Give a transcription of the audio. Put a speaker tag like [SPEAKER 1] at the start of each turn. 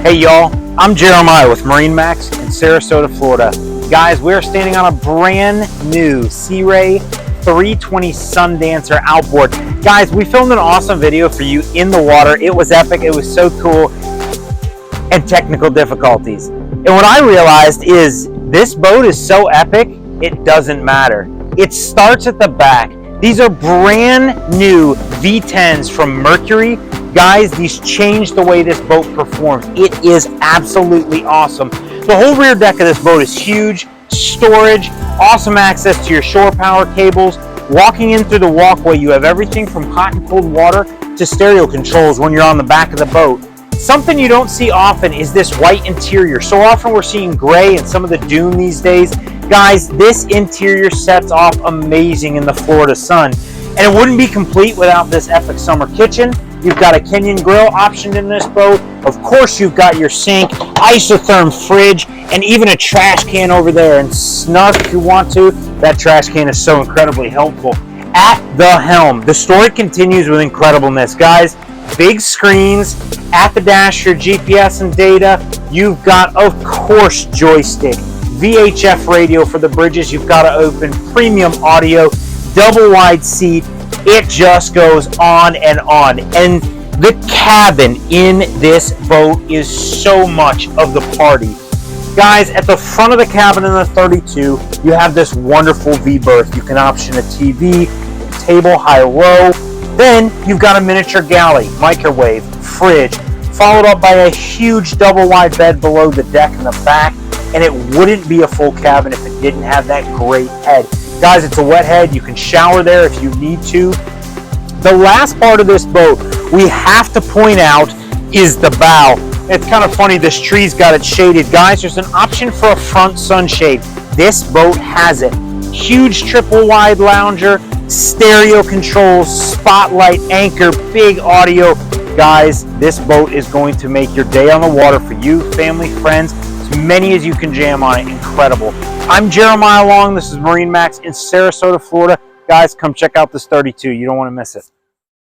[SPEAKER 1] Hey y'all, I'm Jeremiah with MarineMax in Sarasota, Florida. Guys, we're standing on a brand new Sea Ray 320 Sundancer outboard. Guys, we filmed an awesome video for you in the water. It was epic, it was so cool, and technical difficulties. And what I realized is this boat is so epic, it doesn't matter. It starts at the back. These are brand new V10s from Mercury. Guys, these changed the way this boat performs. It is absolutely awesome. The whole rear deck of this boat is huge, storage, awesome access to your shore power cables. Walking in through the walkway, you have everything from hot and cold water to stereo controls when you're on the back of the boat. Something you don't see often is this white interior. So often we're seeing gray and some of the dune these days. Guys, this interior sets off amazing in the Florida sun. And it wouldn't be complete without this epic summer kitchen. You've got a Kenyan grill optioned in this boat. Of course, you've got your sink, isotherm fridge, and even a trash can over there. And snug if you want to. That trash can is so incredibly helpful. At the helm, the story continues with incredibleness. Guys, big screens, at the dash, your GPS and data. You've got, of course, joystick, VHF radio for the bridges. You've got to open, premium audio, double wide seat. It just goes on and on. And the cabin in this boat is so much of the party. Guys, at the front of the cabin in the 32, you have this wonderful V-berth. You can option a TV, table, high-low. Then you've got a miniature galley, microwave, fridge, followed up by a huge double-wide bed below the deck in the back. And it wouldn't be a full cabin if it didn't have that great head. Guys, it's a wet head. You can shower there if you need to. The last part of this boat we have to point out is the bow. It's kind of funny, this tree's got it shaded. Guys, there's an option for a front sunshade. This boat has it. Huge triple wide lounger, stereo controls, spotlight, anchor, big audio. Guys, this boat is going to make your day on the water for you, family, friends, as many as you can jam on it. Incredible. I'm Jeremiah Long. This is MarineMax in Sarasota, Florida. Guys, come check out this 32. You don't want to miss it.